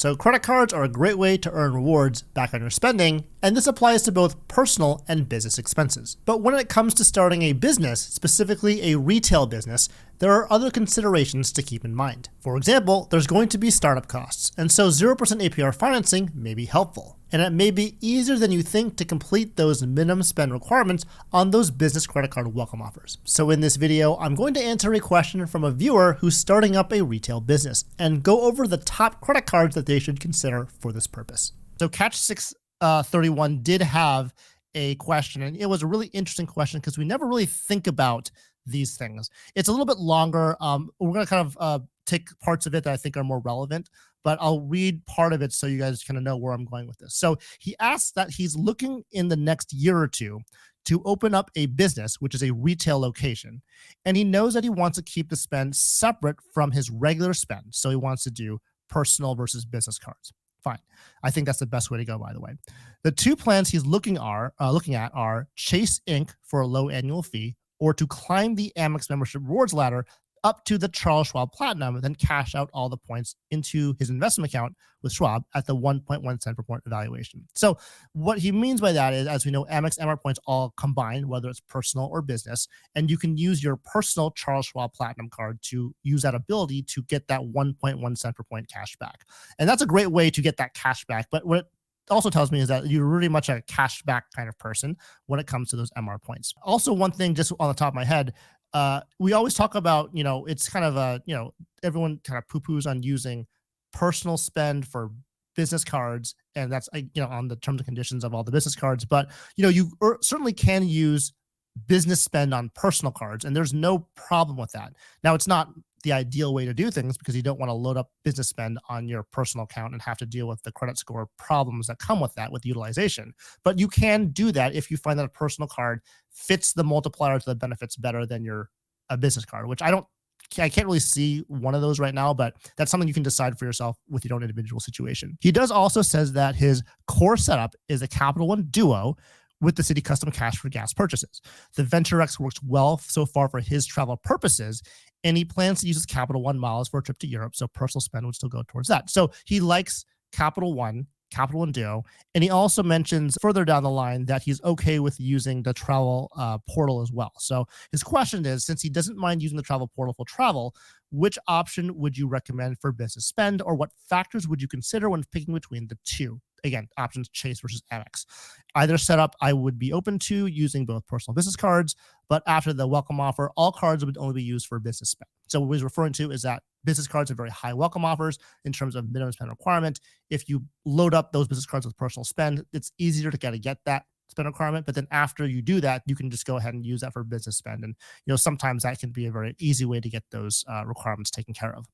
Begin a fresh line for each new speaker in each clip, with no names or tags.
So credit cards are a great way to earn rewards back on your spending, and this applies to both personal and business expenses. But when it comes to starting a business, specifically a retail business, there are other considerations to keep in mind. For example, there's going to be startup costs, and so 0% APR financing may be helpful. And it may be easier than you think to complete those minimum spend requirements on those business credit card welcome offers. So in this video, I'm going to answer a question from a viewer who's starting up a retail business and go over the top credit cards that they should consider for this purpose. So Catch 631 did have a question, and it was a really interesting question because we never really think about these things. It's a little bit longer. We're going to kind of take parts of it that I think are more relevant, but I'll read part of it so you guys kind of know where I'm going with this. So he asks that he's looking in the next year or two to open up a business, which is a retail location. And he knows that he wants to keep the spend separate from his regular spend. So he wants to do personal versus business cards. Fine. I think that's the best way to go, by the way. The two plans he's looking at are Chase Inc. for a low annual fee, or to climb the Amex membership rewards ladder up to the Charles Schwab Platinum, and then cash out all the points into his investment account with Schwab at the 1.1 cent per point evaluation. So what he means by that is, as we know, Amex MR points all combined, whether it's personal or business, and you can use your personal Charles Schwab Platinum card to use that ability to get that 1.1 cent per point cash back. And that's a great way to get that cash back. But what it also tells me is that you're really much a cash back kind of person when it comes to those MR points. Also, one thing just on the top of my head, we always talk about, it's kind of everyone kind of poo-poos on using personal spend for business cards. And that's, on the terms and conditions of all the business cards. But, you certainly can use business spend on personal cards, and there's no problem with that. Now, it's not the ideal way to do things because you don't want to load up business spend on your personal account and have to deal with the credit score problems that come with that with utilization. But you can do that if you find that a personal card fits the multiplier to the benefits better than a business card, which I can't really see one of those right now, but that's something you can decide for yourself with your own individual situation. He does also says that his core setup is a Capital One Duo with the Citi Custom Cash for gas purchases. The Venture X works well so far for his travel purposes, and he plans to use his Capital One miles for a trip to Europe, so personal spend would still go towards that. So he likes Capital One Duo, and he also mentions further down the line that he's okay with using the travel portal as well. So his question is, since he doesn't mind using the travel portal for travel, which option would you recommend for business spend, or what factors would you consider when picking between the two? Again, options Chase versus Amex. Either setup I would be open to using both personal business cards, but after the welcome offer, all cards would only be used for business spend. So what he's referring to is that business cards have very high welcome offers in terms of minimum spend requirement. If you load up those business cards with personal spend, it's easier to get that spend requirement. But then after you do that, you can just go ahead and use that for business spend. And sometimes that can be a very easy way to get those requirements taken care of.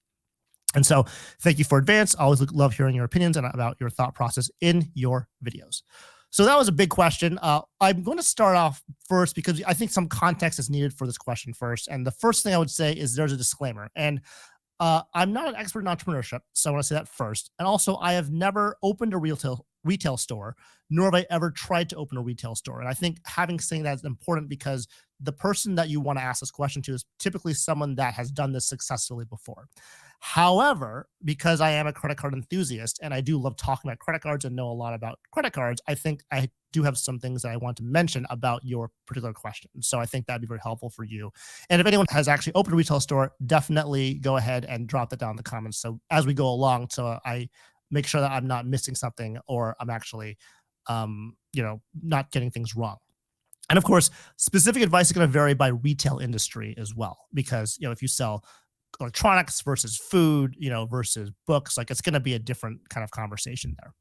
And so thank you for advance. I always love hearing your opinions and about your thought process in your videos. So that was a big question. I'm going to start off first because I think some context is needed for this question first. And the first thing I would say is there's a disclaimer. And I'm not an expert in entrepreneurship, so I want to say that first. And also, I have never opened a retail store, nor have I ever tried to open a retail store. And I think saying that is important because the person that you want to ask this question to is typically someone that has done this successfully before. However, because I am a credit card enthusiast and I do love talking about credit cards and know a lot about credit cards, I think I do have some things that I want to mention about your particular question. So I think that'd be very helpful for you. And if anyone has actually opened a retail store, definitely go ahead and drop that down in the comments. So as we go along, so I make sure that I'm not missing something or I'm actually, not getting things wrong. And of course, specific advice is going to vary by retail industry as well, because, if you sell electronics versus food, versus books, it's going to be a different kind of conversation there.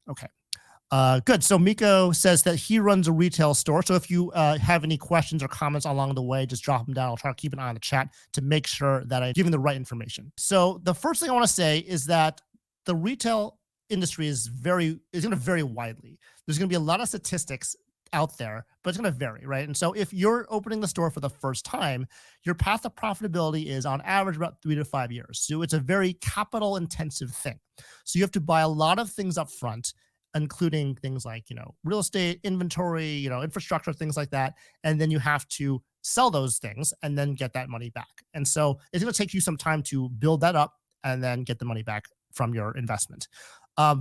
Okay. Good. So Miko says that he runs a retail store. So if you have any questions or comments along the way, just drop them down. I'll try to keep an eye on the chat to make sure that I'm giving the right information. So the first thing I want to say is that the retail industry is going to vary widely. There's going to be a lot of statistics out there, but it's going to vary, right? And so if you're opening the store for the first time, your path to profitability is on average about 3 to 5 years. So it's a very capital intensive thing. So you have to buy a lot of things up front, including things like, real estate, inventory, infrastructure, things like that. And then you have to sell those things and then get that money back. And so it's going to take you some time to build that up and then get the money back from your investment.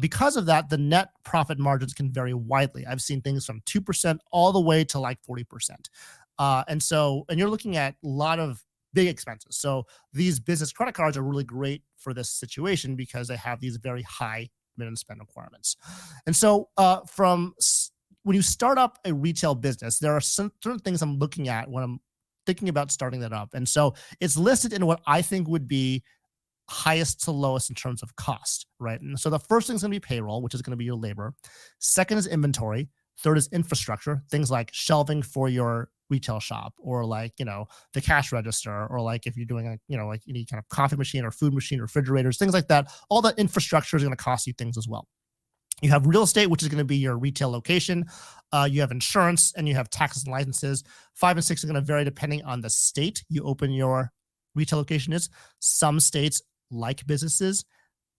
Because of that, the net profit margins can vary widely. I've seen things from 2% all the way to like 40%. And you're looking at a lot of big expenses. So these business credit cards are really great for this situation because they have these very high minimum spend requirements. And so when you start up a retail business, there are certain things I'm looking at when I'm thinking about starting that up. And so it's listed in what I think would be highest to lowest in terms of cost, right? And so the first thing is going to be payroll, which is going to be your labor. Second is inventory. Third is infrastructure, things like shelving for your retail shop, or like, the cash register, or like if you're doing like any kind of coffee machine or food machine, refrigerators, things like that. All that infrastructure is going to cost you things as well. You have real estate, which is going to be your retail location. You have insurance, and you have taxes and licenses. 5 and 6 are going to vary depending on the state you open your retail location is. Some states like businesses,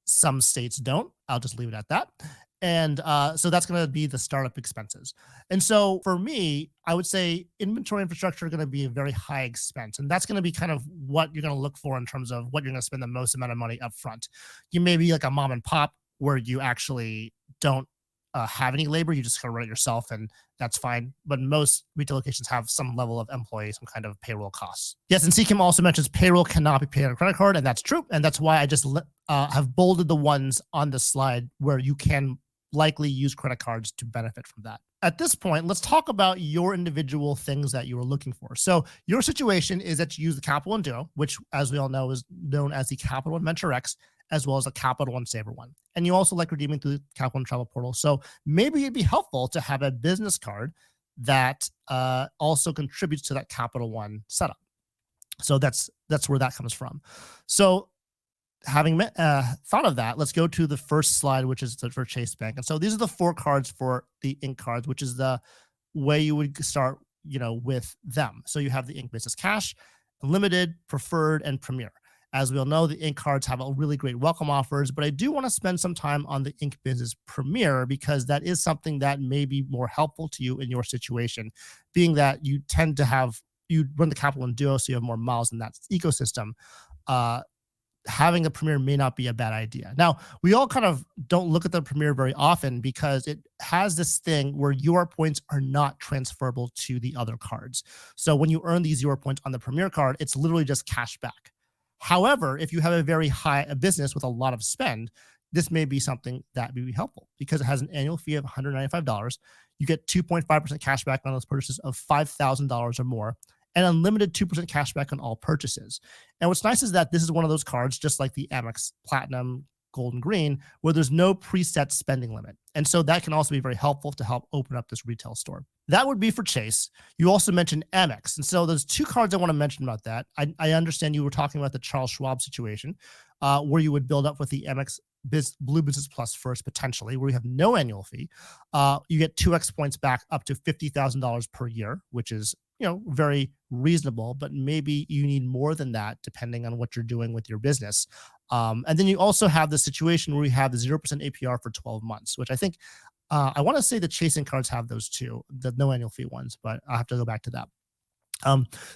some states don't. I'll just leave it at that. And so that's going to be the startup expenses. And so for me, I would say inventory infrastructure are going to be a very high expense. And that's going to be kind of what you're going to look for in terms of what you're going to spend the most amount of money up front. You may be like a mom and pop where you actually don't have any labor. You just kind of run it yourself, and that's fine. But most retail locations have some level of employee, some kind of payroll costs. Yes, and CKIM also mentions payroll cannot be paid on a credit card, and that's true. And that's why I just have bolded the ones on the slide where you can likely use credit cards to benefit from that. At this point, let's talk about your individual things that you are looking for. So your situation is that you use the Capital One Duo, which, as we all know, is known as the Capital One Venture X, as well as the Capital One Saver One. And you also like redeeming through the Capital One Travel Portal. So maybe it'd be helpful to have a business card that also contributes to that Capital One setup. So that's where that comes from. So having thought of that, let's go to the first slide, which is for Chase Bank. And so these are the 4 cards for the Inc. cards, which is the way you would start, with them. So you have the Inc. Business Cash, Limited, Preferred, and Premier. As we all know, the Inc. cards have a really great welcome offers, but I do want to spend some time on the Inc. Business Premier because that is something that may be more helpful to you in your situation, being that you tend to you run the Capital One Duo, so you have more miles in that ecosystem. Having a Premier may not be a bad idea. Now, we all kind of don't look at the Premier very often because it has this thing where your points are not transferable to the other cards. So when you earn these your points on the Premier card, it's literally just cash back. However, if you have a business with a lot of spend, this may be something that may be helpful because it has an annual fee of $195. You get 2.5% cash back on those purchases of $5,000 or more, and unlimited 2% cash back on all purchases. And what's nice is that this is one of those cards, just like the Amex Platinum, Gold, and Green, where there's no preset spending limit. And so that can also be very helpful to help open up this retail store. That would be for Chase. You also mentioned Amex. And so there's 2 cards I want to mention about that. I understand you were talking about the Charles Schwab situation, where you would build up with the Amex Blue Business Plus first, potentially, where you have no annual fee. You get 2x points back up to $50,000 per year, which is very reasonable, but maybe you need more than that depending on what you're doing with your business. And then you also have the situation where you have the 0% APR for 12 months, which I think I want to say the Chasing cards have those too, the no annual fee ones, but I'll have to go back to that.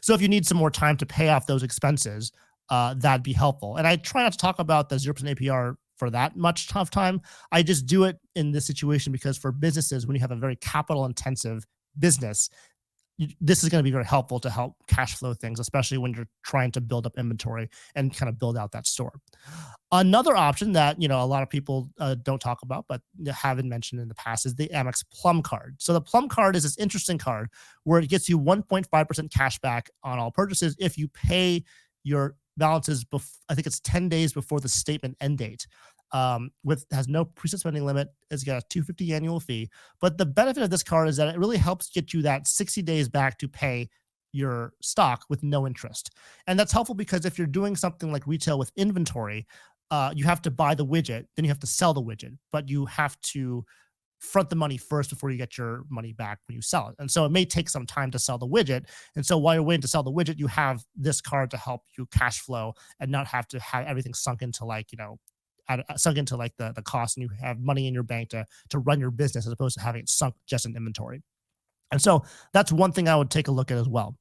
So if you need some more time to pay off those expenses, that'd be helpful. And I try not to talk about the 0% APR for that much tough time. I just do it in this situation because for businesses, when you have a very capital intensive business, this is going to be very helpful to help cash flow things, especially when you're trying to build up inventory and kind of build out that store. Another option that a lot of people don't talk about, but haven't mentioned in the past, is the Amex Plum card. So the Plum card is this interesting card where it gets you 1.5% cash back on all purchases if you pay your balances. I think it's 10 days before the statement end date. Has no preset spending limit. It's got a $250 annual fee. But the benefit of this card is that it really helps get you that 60 days back to pay your stock with no interest. And that's helpful because if you're doing something like retail with inventory, you have to buy the widget, then you have to sell the widget, but you have to front the money first before you get your money back when you sell it. And so it may take some time to sell the widget. And so while you're waiting to sell the widget, you have this card to help you cash flow and not have to have everything sunk into the cost, and you have money in your bank to run your business as opposed to having it sunk just in inventory. And so that's one thing I would take a look at as well.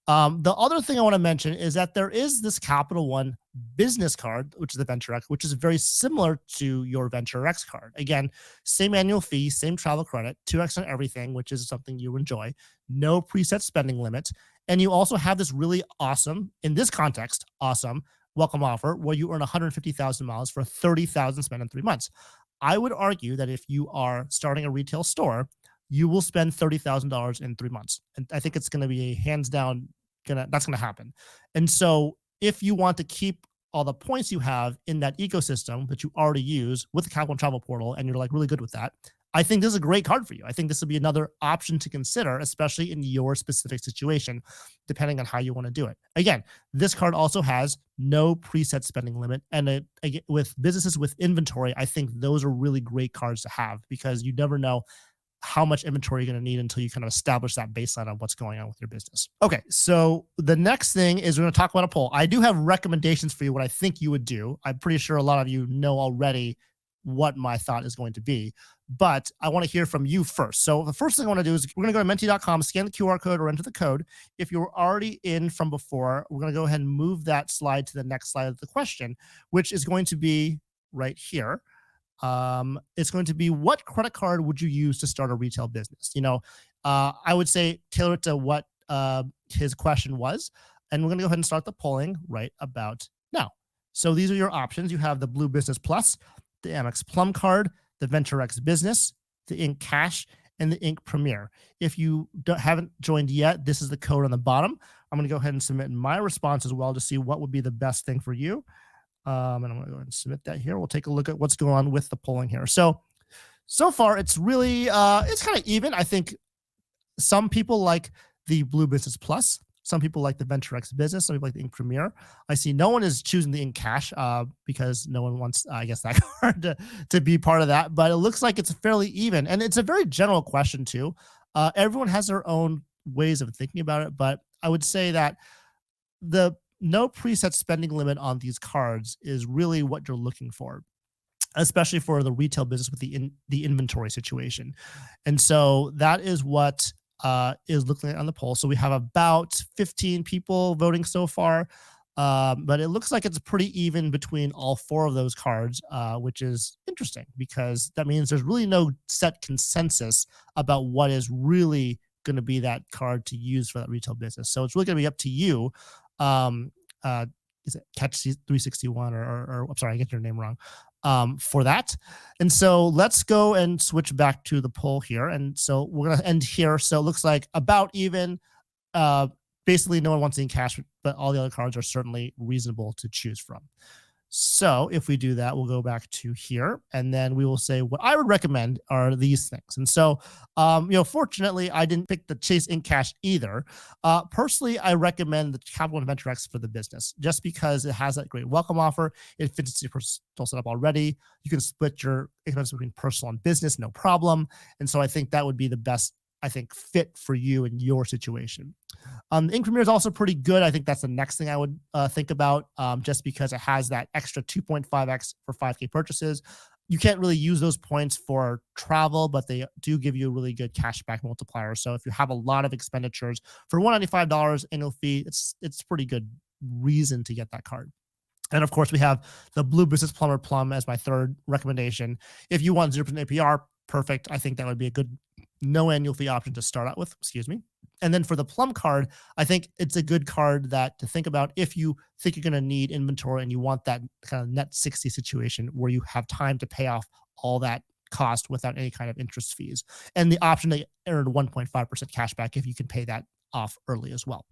The other thing I want to mention is that there is this Capital One business card, which is the Venture X, which is very similar to your Venture X card. Again, same annual fee, same travel credit, 2x on everything, which is something you enjoy, no preset spending limit. And you also have this really awesome, in this context, awesome welcome offer where you earn 150,000 miles for 30,000 spent in 3 months. I would argue that if you are starting a retail store, you will spend $30,000 in 3 months. And I think it's going to be a hands down that's going to happen. And so if you want to keep all the points you have in that ecosystem that you already use with the Capital One Travel Portal, and you're like really good with that, I think this is a great card for you. I think this will be another option to consider, especially in your specific situation, depending on how you want to do it. Again, this card also has no preset spending limit. And with businesses with inventory, I think those are really great cards to have because you never know how much inventory you're going to need until you kind of establish that baseline of what's going on with your business. Okay, so the next thing is we're going to talk about a poll. I do have recommendations for you, what I think you would do. I'm pretty sure a lot of you know already what my thought is going to be, but I want to hear from you first. So the first thing I want to do is we're going to go to menti.com, scan the QR code or enter the code. If you're already in from before, we're going to go ahead and move that slide to the next slide of the question, which is going to be right here. It's going to be, what credit card would you use to start a retail business? I would say tailor it to what his question was. And we're going to go ahead and start the polling right about now. So these are your options. You have the Blue Business Plus, the Amex Plum Card, the Venture X Business, the Ink Cash, and the Ink Premier. If you haven't joined yet, this is the code on the bottom. I'm going to go ahead and submit my response as well to see what would be the best thing for you. And I'm going to go ahead and submit that here. We'll take a look at what's going on with the polling here. So far, it's really, it's kind of even. I think some people like the Blue Business Plus. Some people like the Venture X Business. Some people like the Ink Premier. I see no one is choosing the Ink Cash because no one wants, I guess, that card to be part of that. But it looks like it's fairly even. And it's a very general question, too. Everyone has their own ways of thinking about it. But I would say that the no preset spending limit on these cards is really what you're looking for, especially for the retail business with the inventory situation. And so that is what is looking at on the poll. So we have about 15 people voting so far, but it looks like it's pretty even between all four of those cards, which is interesting because that means there's really no set consensus about what is really going to be that card to use for that retail business. So it's really going to be up to you. Is it Catch 361 or I'm sorry, I get your name wrong, for that. And so let's go and switch back to the poll here. And so we're going to end here. So it looks like about even, basically no one wants any cash, but all the other cards are certainly reasonable to choose from. So if we do that, we'll go back to here and then we will say what I would recommend are these things. And so, fortunately, I didn't pick the Chase Ink Cash either. Personally, I recommend the Capital One Venture X for the business just because it has that great welcome offer. It fits into your personal setup already. You can split your expenses between personal and business, no problem. And so I think that would be the best, fit for you and your situation. The Ink Premier is also pretty good. I think that's the next thing I would think about, just because it has that extra 2.5x for 5K purchases. You can't really use those points for travel, but they do give you a really good cashback multiplier. So if you have a lot of expenditures for $195 annual fee, it's pretty good reason to get that card. And of course, we have the Blue Business Plumber Plum as my third recommendation. If you want 0% APR, perfect. I think that would be a good no annual fee option to start out with. Excuse me. And then for the Plum card, I think it's a good card that to think about if you think you're going to need inventory and you want that kind of net 60 situation where you have time to pay off all that cost without any kind of interest fees. And the option to earn 1.5% cash back if you can pay that off early as well.